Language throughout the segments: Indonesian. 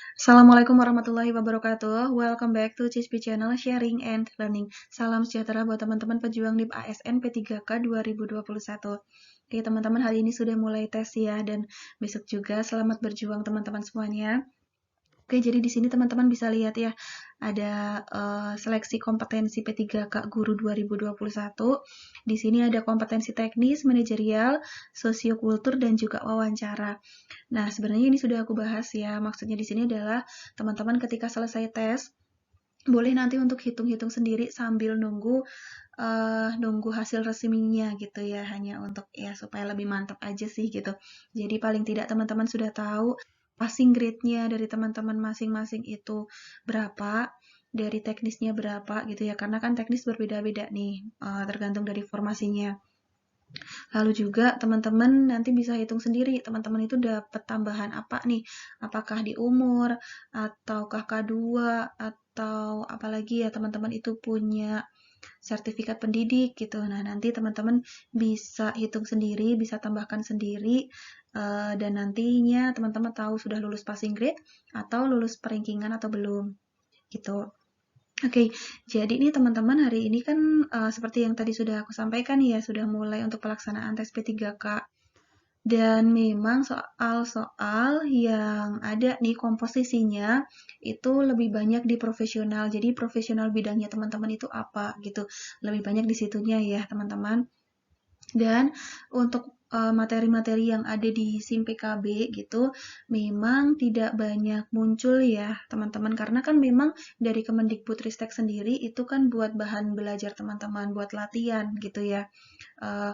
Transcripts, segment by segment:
Assalamualaikum warahmatullahi wabarakatuh. Welcome back to CISP Channel Sharing and Learning. Salam sejahtera buat teman-teman pejuang NIP ASN P3K 2021. Oke, teman-teman, hari ini sudah mulai tes ya, dan besok juga selamat berjuang teman-teman semuanya. Oke, jadi di sini teman-teman bisa lihat ya, ada seleksi kompetensi P3K Guru 2021. Di sini ada kompetensi teknis, manajerial, sosiokultur, dan juga wawancara. Nah, sebenarnya ini sudah aku bahas ya. Maksudnya di sini adalah teman-teman ketika selesai tes, boleh nanti untuk hitung-hitung sendiri sambil nunggu hasil resminya gitu ya, hanya untuk ya supaya lebih mantap aja sih gitu. Jadi paling tidak teman-teman sudah tahu passing grade-nya dari teman-teman masing-masing itu berapa, dari teknisnya berapa gitu ya, karena kan teknis berbeda-beda nih, tergantung dari formasinya. Lalu juga teman-teman nanti bisa hitung sendiri, teman-teman itu dapat tambahan apa nih, apakah di umur, ataukah K2, atau apalagi ya teman-teman itu punya sertifikat pendidik gitu. Nah, nanti teman-teman bisa hitung sendiri, bisa tambahkan sendiri, dan nantinya teman-teman tahu sudah lulus passing grade atau lulus perankingan atau belum gitu. Oke, jadi ini teman-teman hari ini kan seperti yang tadi sudah aku sampaikan ya, sudah mulai untuk pelaksanaan tes P3K. Dan memang soal-soal yang ada nih komposisinya itu lebih banyak di profesional. Jadi profesional bidangnya teman-teman itu apa gitu. Lebih banyak di situnya ya, teman-teman. Dan untuk materi-materi yang ada di SIM PKB gitu, memang tidak banyak muncul ya teman-teman, karena kan memang dari Kemendikbudristek sendiri itu kan buat bahan belajar teman-teman, buat latihan gitu ya. Eh,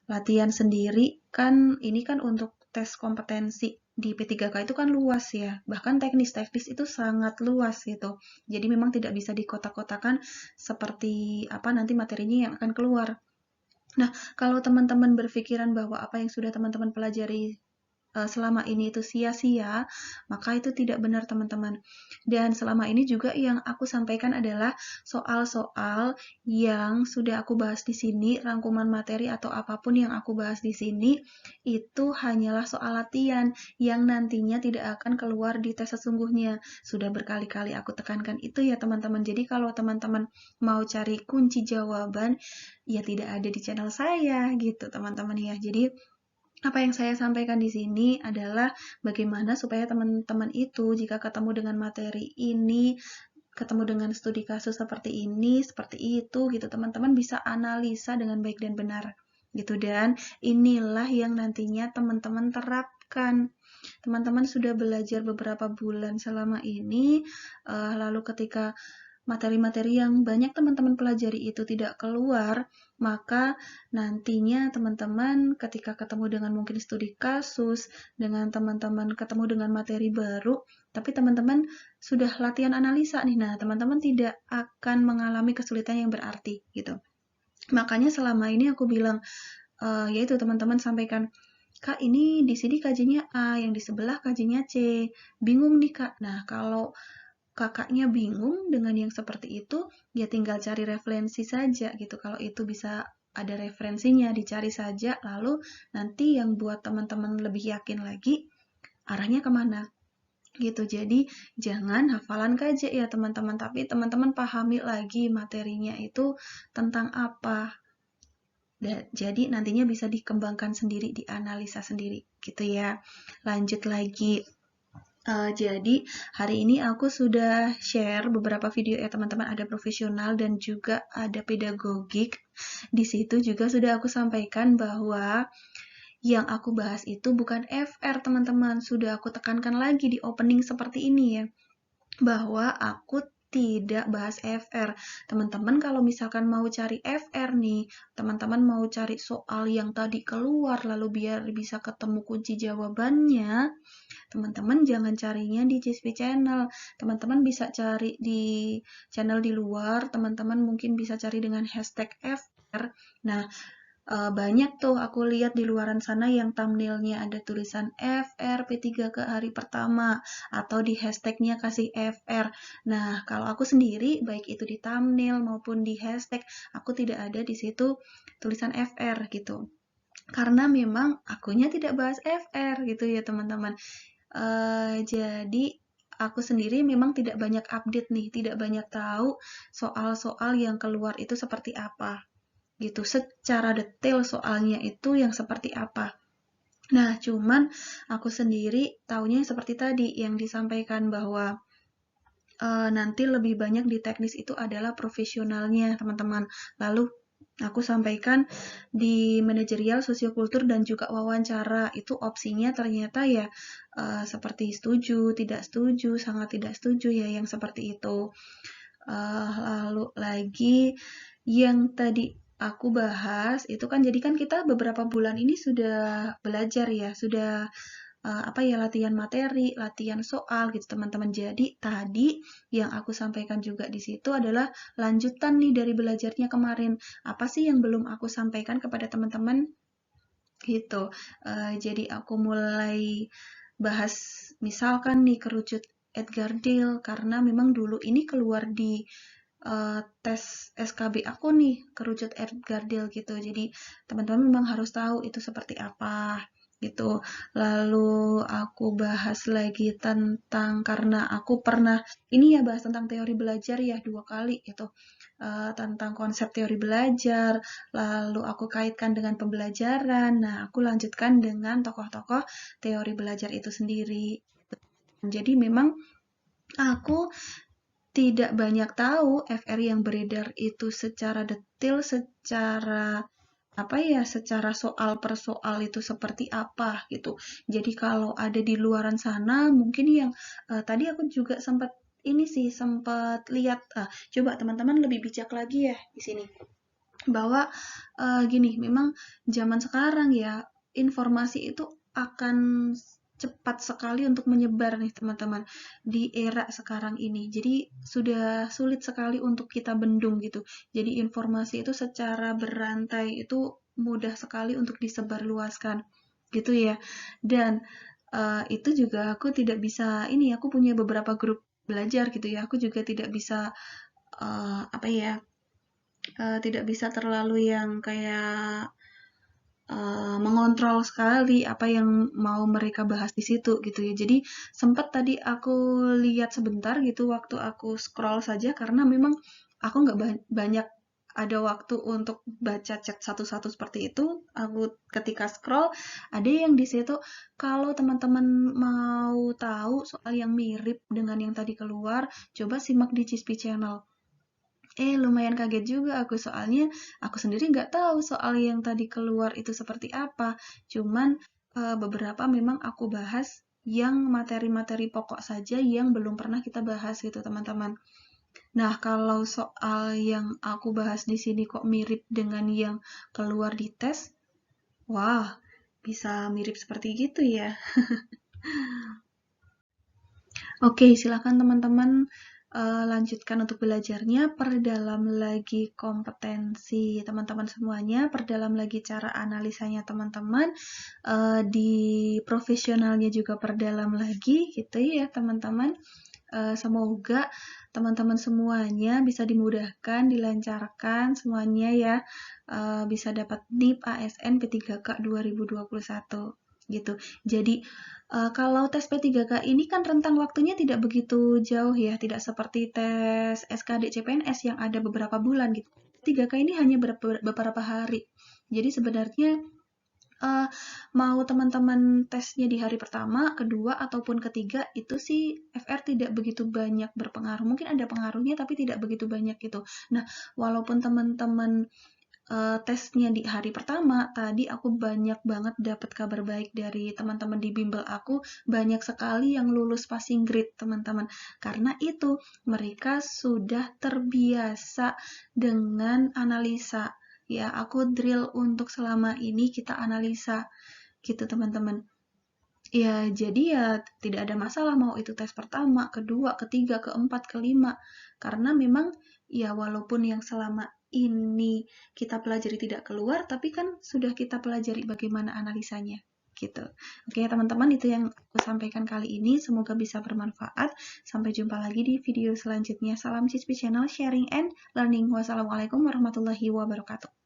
Latihan sendiri kan ini kan untuk tes kompetensi di P3K itu kan luas ya, bahkan teknis-teknis itu sangat luas gitu. Jadi memang tidak bisa dikotak-kotakan seperti apa nanti materinya yang akan keluar. Nah, kalau teman-teman berpikiran bahwa apa yang sudah teman-teman pelajari selama ini itu sia-sia, maka itu tidak benar teman-teman. Dan selama ini juga yang aku sampaikan adalah soal-soal yang sudah aku bahas di sini, rangkuman materi atau apapun yang aku bahas di sini, itu hanyalah soal latihan yang nantinya tidak akan keluar di tes sesungguhnya. Sudah berkali-kali aku tekankan itu ya teman-teman. Jadi kalau teman-teman mau cari kunci jawaban, ya tidak ada di channel saya gitu teman-teman ya. Jadi apa yang saya sampaikan di sini adalah bagaimana supaya teman-teman itu jika ketemu dengan materi ini, ketemu dengan studi kasus seperti ini, seperti itu gitu, teman-teman bisa analisa dengan baik dan benar gitu. Dan inilah yang nantinya teman-teman terapkan. Teman-teman sudah belajar beberapa bulan selama ini, lalu ketika materi-materi yang banyak teman-teman pelajari itu tidak keluar, maka nantinya teman-teman ketika ketemu dengan mungkin studi kasus, dengan teman-teman ketemu dengan materi baru, tapi teman-teman sudah latihan analisa nih, nah teman-teman tidak akan mengalami kesulitan yang berarti gitu. Makanya selama ini aku bilang, yaitu teman-teman sampaikan, Kak ini di sini kajiannya A, yang di sebelah kajiannya C, bingung nih Kak. Nah kalau kakaknya bingung dengan yang seperti itu, ya tinggal cari referensi saja gitu. Kalau itu bisa ada referensinya, dicari saja, lalu nanti yang buat teman-teman lebih yakin lagi, arahnya kemana gitu. Jadi jangan hafalan kaja ya teman-teman, tapi teman-teman pahami lagi materinya itu tentang apa. Jadi nantinya bisa dikembangkan sendiri, dianalisa sendiri gitu ya. Lanjut lagi. Jadi hari ini aku sudah share beberapa video ya teman-teman, ada profesional dan juga ada pedagogik. Di situ juga sudah aku sampaikan bahwa yang aku bahas itu bukan FR teman-teman. Sudah aku tekankan lagi di opening seperti ini ya, bahwa aku tidak bahas FR. Teman-teman kalau misalkan mau cari FR nih, teman-teman mau cari soal yang tadi keluar lalu biar bisa ketemu kunci jawabannya, teman-teman jangan carinya di CSP Channel. Teman-teman bisa cari di channel di luar, teman-teman mungkin bisa cari dengan hashtag FR. Nah, banyak tuh aku lihat di luaran sana yang thumbnailnya ada tulisan FR P3 ke hari pertama atau di hashtagnya kasih FR. Nah, kalau aku sendiri baik itu di thumbnail maupun di hashtag, aku tidak ada di situ tulisan FR gitu. Karena memang akunya tidak bahas FR gitu ya teman-teman. Jadi aku sendiri memang tidak banyak update nih, tidak banyak tahu soal-soal yang keluar itu seperti apa, gitu. Secara detail soalnya itu yang seperti apa. Nah, cuman aku sendiri taunya seperti tadi yang disampaikan bahwa nanti lebih banyak di teknis itu adalah profesionalnya, teman-teman. Lalu aku sampaikan di manajerial, sosiokultur, dan juga wawancara. Itu opsinya ternyata ya seperti setuju, tidak setuju, sangat tidak setuju ya, yang seperti itu. Lalu lagi yang tadi aku bahas, itu kan jadi kan kita beberapa bulan ini sudah belajar ya, sudah latihan materi, latihan soal gitu teman-teman. Jadi tadi yang aku sampaikan juga di situ adalah lanjutan nih dari belajarnya kemarin. Apa sih yang belum aku sampaikan kepada teman-teman gitu. Jadi aku mulai bahas misalkan nih kerucut Edgar Dale karena memang dulu ini keluar di tes SKB aku nih kerucut Edgar Dale gitu. Jadi teman-teman memang harus tahu itu seperti apa gitu. Lalu aku bahas lagi tentang karena aku pernah ini ya bahas tentang teori belajar ya 2 kali gitu. Tentang konsep teori belajar, lalu aku kaitkan dengan pembelajaran. Nah, aku lanjutkan dengan tokoh-tokoh teori belajar itu sendiri. Jadi memang aku tidak banyak tahu FR yang beredar itu secara detail, secara soal per soal itu seperti apa gitu. Jadi kalau ada di luaran sana, mungkin yang tadi aku juga sempat lihat, coba teman-teman lebih bijak lagi ya di sini. Bahwa gini, memang zaman sekarang ya, informasi itu akan cepat sekali untuk menyebar nih teman-teman di era sekarang ini. Jadi sudah sulit sekali untuk kita bendung gitu. Jadi informasi itu secara berantai itu mudah sekali untuk disebarluaskan gitu ya. Dan itu juga aku tidak bisa aku punya beberapa grup belajar gitu ya. Aku juga tidak bisa tidak bisa terlalu yang kayak mengontrol sekali apa yang mau mereka bahas di situ gitu ya. Jadi sempat tadi aku lihat sebentar gitu waktu aku scroll saja karena memang aku nggak banyak ada waktu untuk baca chat satu-satu seperti itu. Aku ketika scroll ada yang di situ kalau teman-teman mau tahu soal yang mirip dengan yang tadi keluar, coba simak di Cispi Channel. Lumayan kaget juga aku soalnya aku sendiri nggak tahu soal yang tadi keluar itu seperti apa. Cuman beberapa memang aku bahas yang materi-materi pokok saja yang belum pernah kita bahas gitu teman-teman. Nah, kalau soal yang aku bahas di sini kok mirip dengan yang keluar di tes, wah, bisa mirip seperti gitu ya. Oke, silakan teman-teman lanjutkan untuk belajarnya, perdalam lagi kompetensi teman-teman semuanya, perdalam lagi cara analisanya teman-teman, di profesionalnya juga perdalam lagi gitu ya teman-teman. Semoga teman-teman semuanya bisa dimudahkan, dilancarkan semuanya ya, bisa dapat NIP ASN P3K 2021 gitu. Jadi kalau tes P3K ini kan rentang waktunya tidak begitu jauh ya, tidak seperti tes SKD CPNS yang ada beberapa bulan gitu. P3K ini hanya beberapa hari. Jadi sebenarnya mau teman-teman tesnya di hari pertama, kedua, ataupun ketiga, itu sih FR tidak begitu banyak berpengaruh. Mungkin ada pengaruhnya, tapi tidak begitu banyak gitu. Nah, walaupun teman-teman tesnya di hari pertama, tadi aku banyak banget dapat kabar baik dari teman-teman di bimbel aku, banyak sekali yang lulus passing grade teman-teman. Karena itu, mereka sudah terbiasa dengan analisa. Ya, aku drill untuk selama ini kita analisa gitu teman-teman. Ya, jadi ya tidak ada masalah mau itu tes pertama, kedua, ketiga, keempat, kelima. Karena memang ya walaupun yang selama ini kita pelajari tidak keluar, tapi kan sudah kita pelajari bagaimana analisanya. Gitu. Oke, teman-teman, itu yang aku sampaikan kali ini. Semoga bisa bermanfaat. Sampai jumpa lagi di video selanjutnya. Salam Cispi Channel, sharing and learning. Wassalamualaikum warahmatullahi wabarakatuh.